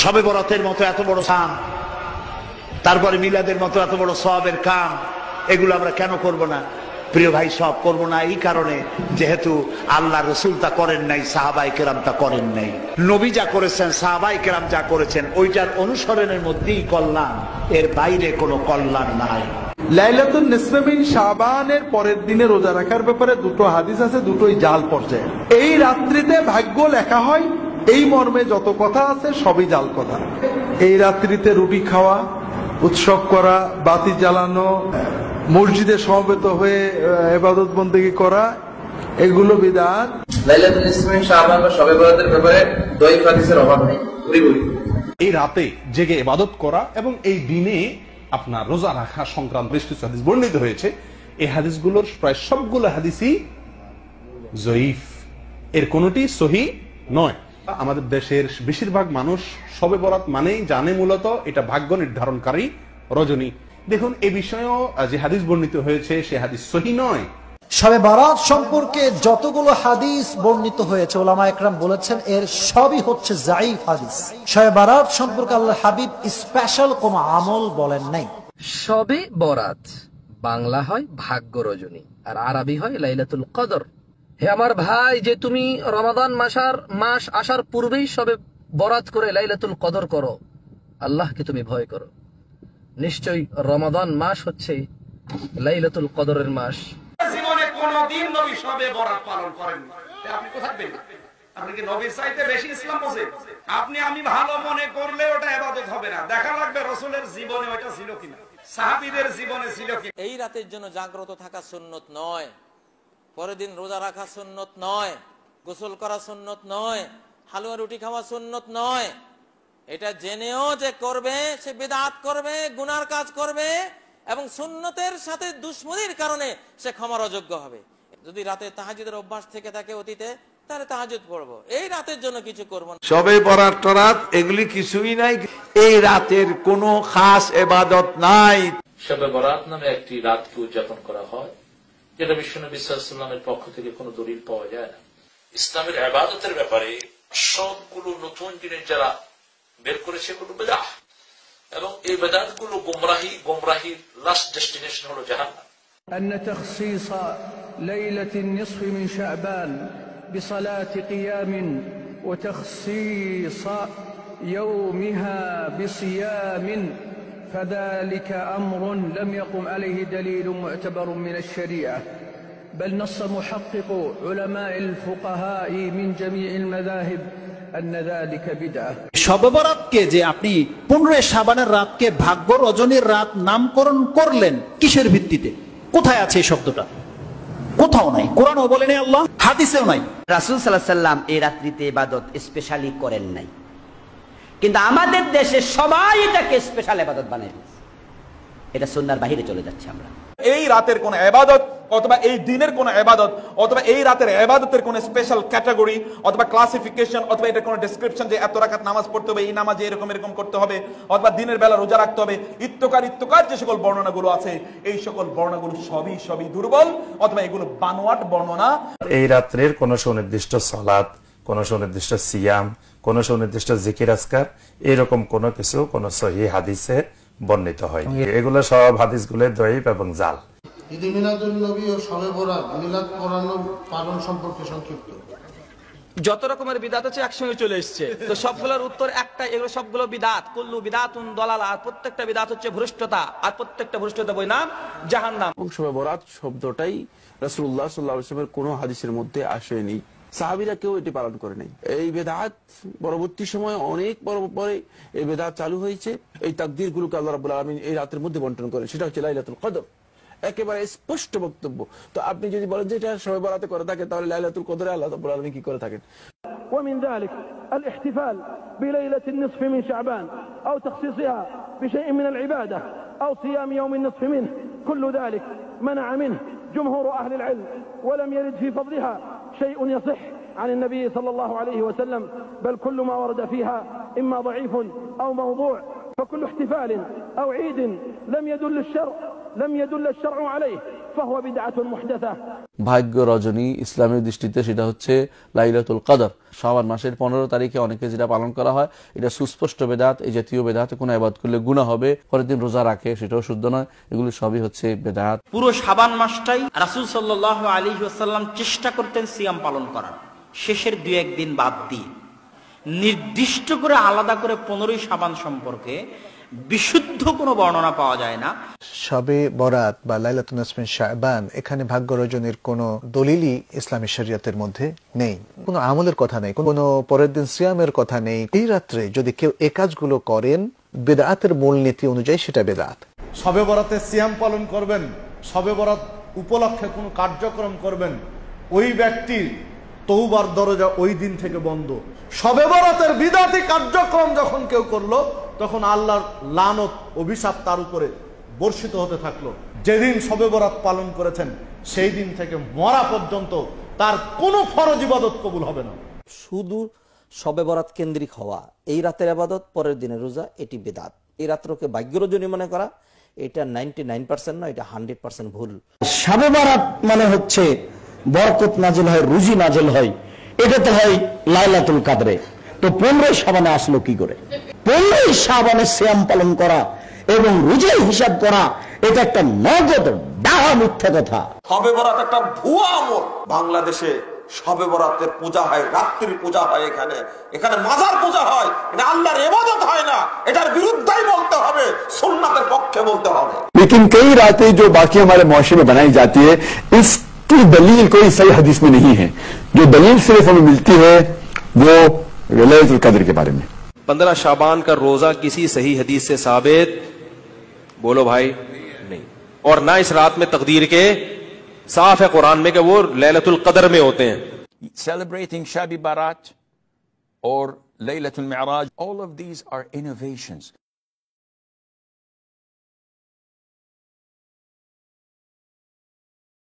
শবে বরাতের মতো এত বড় কাম, তারপরে মিলাদের মতো এত বড় সওয়াবের কাম, এগুলো আমরা কেন করব না? প্রিয় ভাই, সব করব না এই কারণে, যেহেতু আল্লাহ রসুল তা করেন নাই, সাহাবায়ে কেরাম তা করেন নাই। নবী যা করেছেন, সাহাবায়ে কেরাম যা করেছেন, ওইটার অনুসরণের মধ্যেই কল্যাণ, এর বাইরে কোনো কল্যাণ নাই। লাইলাতুন নিসফে মিন শাবানের পরের দিনে রোজা রাখার ব্যাপারে দুটো হাদিস আছে, দুটোই জাল পর্যায়ে। এই রাত্রিতে ভাগ্য লেখা হয়, এই মর্মে যত কথা আছে সবই জাল কথা। এই রাত্রিতে রুটি খাওয়া, উৎসব করা, বাতি জ্বালানো, মসজিদে সমবেত হয়ে ইবাদত বন্দেগী করা, এগুলো বিদআত। লাইলাতুল নিসফে মিন শাবান বা শবে বরাতের ব্যাপারে দয়ীফ হাদিসের অভাব নেই। এই রাতে জেগে ইবাদত করা এবং এই দিনে আপনার রোজা রাখা সংক্রান্ত বেশ কিছু হাদিস বর্ণিত হয়েছে। এই হাদিসগুলোর প্রায় সবগুলো হাদিসই জয়ীফ, এর কোনোটি সহি নয়। আমাদের দেশের বেশিরভাগ মানুষ শবে বরাত মানেই জানে মূলত এটা ভাগ্য নির্ধারণকারী রজনী। দেখুন, এ বিষয়েও যে হাদিস বর্ণিত হয়েছে সে হাদিস সহি নয়। শবে বরাত সম্পর্কে যতগুলো হাদিস বর্ণিত হয়েছে, ওলামা একরাম বলেছেন এর সবই হচ্ছে যায়ীফ হাদিস। শবে বরাত সম্পর্কে আল্লাহর হাবিব স্পেশাল কোন আমল বলেন নাই। শবে বরাত বাংলা হয় ভাগ্য রজনী, আর আরবি হয় লাইলাতুল কদর। হে আমার ভাই, যে তুমি রমাদান মাস আসার পূর্বেই শবে বরাত করে লাইলাতুল কদর করো, আল্লাহকে তুমি ভয় করো। নিশ্চয়ই রমাদান মাস হচ্ছে লাইলাতুল কদরের মাস। জীবনে কোনদিন নবী শবে বরাত পালন করেন, আপনি কোথায় পেলেন? আপনি কি নবীর চাইতে বেশি ইসলাম বোঝেন? আপনি আমি ভালো মনে করলে ওটা ইবাদত হবে না, দেখা লাগবে রাসূলের জীবনে ওটা ছিল কিনা, সাহাবীদের জীবনে ছিল কিনা। এই রাতের জন্য জাগ্রত থাকা সুন্নত নয়, পরের দিন রোজা রাখা সুন্নত নয়, গোসল করা সুন্নত নয়, হালুয়া রুটি খাওয়া সুন্নত নয়। এটা জেনেও যে করবে সে বিদআত করবে, গুনার কাজ করবে এবং সুন্নতের সাথে দুশমনির কারণে সে ক্ষমার অযোগ্য হবে। যদি রাতে তাহাজ্জুদের অভ্যাস থেকে থাকে অতীতে, তাহলে তাহাজ্জুদ পড়বো, এই রাতের জন্য কিছু করবো না। শবে বরাত টরাত এগুলি কিছুই নাই, এই রাতের কোনো খাস ইবাদত নাই। শবে বরাত নামে একটি রাতকে উদযাপন করা হয়, যেটা বিশ্বনবী সাল্লাল্লাহু আলাইহি ওয়াসাল্লামের পক্ষ থেকে কোনো দলিল পাওয়া যায় না। ইসলামের ইবাদতের ব্যাপারে সবগুলো নতুন জিনিস যারা বের করেছে এগুলো বিদআত, এবং এই বিদআতগুলো গোমরাহির লাস্ট ডেস্টিনেশন হলো জাহান্নাম। أن تخصيص ليلة النصف من شعبان بصلاة قيام وتخصيص يومها بصيام فذلك أمر لم يقم عليه دليل معتبر من الشريعة، بل نص محقق علماء الفقهاء من جميع المذاهب أن ذلك بدعة। শবে বরাতকে যে আপনি 15 শাবানের রাতকে ভাগ্য রজনীর রাত নামকরণ করলেন, কিসের ভিত্তিতে? কোথায় আছে এই শব্দটা? কোথাও নাই, কোরআনও বলে নাই, আল্লাহ হাদিসেও নাই। রাসূল সাল্লাল্লাহু আলাইহি ওয়াসাল্লাম এই রাত্রিতে ইবাদত স্পেশালি করেন নাই, কিন্তু আমাদের দেশে সবাই এটাকে স্পেশাল ইবাদত বানায় দিয়েছে। এটা সুন্নাহর বাইরে চলে যাচ্ছে। আমরা এই রাতের কোন ইবাদত অথবা এই দিনের কোন ইবাদত অথবা এই রাতের ইবাদতের কোন স্পেশাল ক্যাটাগরি অথবা ক্লাসিফিকেশন অথবা এটা কোন ডেসক্রিপশন যে এত রাকাত নামাজ পড়তে হবে, এই নামাজে এরকম করতে হবে, অথবা দিনের বেলা রোজা রাখতে হবে, ইত্তকার যে সকল বর্ণনাগুলো আছে, এই সকল বর্ণনাগুলো সবই দুর্বল অথবা এগুলো বানোয়াট বর্ণনা। এই রাত্রের কোন সুনির্দিষ্ট সালাত, কোন সুনির্দিষ্ট সিয়াম, কোন সুনির্দিষ্ট জিকির আজকার, এরকম কোনো কিছু কোন সহিহ হাদিসে বর্ণিত হয়। এগুলো সব হাদিসগুলো দয়ীফ এবং জাল। ঈদ মিলাদুন নবী ও শবে বরাত মিলাদ পড়ানো পালন সম্পর্কে সংক্ষিপ্ত। যত রকমের বিদআত আছে একসঙ্গে চলে এসেছে, তো সবগুলোর উত্তর একটা, এগুলো সবগুলো বিদআত। কুল্লু বিদআতুন দালালা, আর প্রত্যেকটা বিদআত হচ্ছে ভ্রষ্টতা, আর প্রত্যেকটা ভ্রষ্টতা বইনাম জাহান্নাম। শবে বরাত শব্দটাই রাসূলুল্লাহ সাল্লাল্লাহু আলাইহি ওয়াসাল্লামের কোনো হাদিসের মধ্যে আসেনি, সাহাবীরা কেউ এটি পালন করে নাই। এই বিদআত পরবর্তী সময়ে অনেক পরে এই বিদআত চালু হয়েছে। এই তাকদীরগুলোকে আল্লাহ রাব্বুল আলামিন এই রাতের মধ্যে বণ্টন করেন, সেটা হচ্ছে লাইলাতুল কদর। একেবারে স্পষ্ট বক্তব্য। তো আপনি যদি বলেন যে এটা শবে বরাতে করে থাকে, তাহলে লাইলাতুল কদরে আল্লাহ রাব্বুল আলামিন কি করে থাকেন? ومن ذلك الاحتفال بليلة النصف من شعبان أو تخصيصها بشيء من العبادة أو صيام يوم النصف منه، كل ذلك منع منه جمهور أهل العلم، ولم يرد في فضلها شيء يصح عن النبي صلى الله عليه وسلم، بل كل ما ورد فيها إما ضعيف أو موضوع. فكل احتفال أو عيد لم يدل الشرع عليه فهو بدعة محدثة. ভাগ্য রজনী ইসলামের দৃষ্টিতে সেটা হচ্ছে লাইলাতুল কদর। শাবান মাসের 15 তারিখে অনেকে যেটা পালন করা হয় এটা সুস্পষ্ট বেদাত। এই জাতীয় বেদাতে কোনো ইবাদত করলে গুনাহ হবে, পরের দিন রোজা রাখে সেটাও শুদ্ধ নয়, এগুলো সবই হচ্ছে বেদাত। পুরো শাবান মাসটাই রাসূল সাল্লাল্লাহু আলাইহি ওয়াসাল্লাম চেষ্টা করতেন সিয়াম পালন করার, শেষের 2-1 দিন বাদ দিয়ে। নির্দিষ্ট করে আলাদা করে 15ই শাবান সম্পর্কে বিশুদ্ধ কোনো বর্ণনা পাওয়া যায় না। শবে বরাত বা লাইলাতুন নিসফি শাবান, এখানে ভাগ্য রজনীর কোনো দলিলই ইসলামী শরীয়তের মধ্যে নেই, কোনো আমলের কথা নেই, কোনো পরের দিন সিয়ামের কথা নেই। এই রাত্রে যদি কেউ এই কাজগুলো করেন, বেদাতের মূলনীতি অনুযায়ী সেটা বেদাত। শবে বরাতে সিয়াম পালন করবেন, শবে বরাত উপলক্ষে কোনো কার্যক্রম করবেন, ওই ব্যক্তির তওবার দরজা ওই দিন থেকে বন্ধ। শবে বরাতের বিদাতি কার্যক্রম যখন কেউ করলো, তখন আল্লাহর লানত অভিশাপ তার উপরে বর্ষিত হতে থাকলো। যেদিন শবে বরাত পালন করেছেন সেই দিন থেকে মরা পর্যন্ত তার কোনো ফরজ ইবাদত কবুল হবে না। শুধু শবে বরাত কেন্দ্রিক হওয়া, এই রাতের ইবাদত, পরের দিনের রোজা, এটি বেদাত। এই রাত্রকে ভাগ্য রজনী মনে করা, এটা 99% নয়, এটা 100% ভুল। শবে বরাত মানে হচ্ছে বরকত নাজিল হয়, রুজি নাজিল হয়, এটা তো হয় লাইলাতুল কদরে। তো 15 শাবানে আসলো কি করে? 15 শাবানে সিয়াম পালন করা এবং রোজার হিসাব করা, এটা একটা নগদ ডাহা মিথ্যা কথা। শবে বরাত একটা ভুয়া আমল। বাংলাদেশে শবে বরাতের পূজা হয়, রাত্রির পূজা হয়, এখানে মাজার পূজা হয়, এটা আল্লাহর ইবাদত হয় না। এটার বিরুদ্ধেই বলতে হবে, সুন্নাতের পক্ষে বলতে হবে। लेकिन कई रातें जो बाकी हमारे मुआशरे में बनाई जाती है, इसकी दलील कोई सही हदीस में नहीं है। जो दलील सिर्फ हमें मिलती है वो लैलतुल कद्र के बारे में। 15 शाबान का रोजा किसी सही हदीस से साबित, बोलो भाई, नहीं। और ना इस रात में तकदीर के साफ है कुरान में कि वो लैलतुल कदर में होते हैं। Celebrating Shabi Barat or Laylatul Mi'raj, all of these are innovations.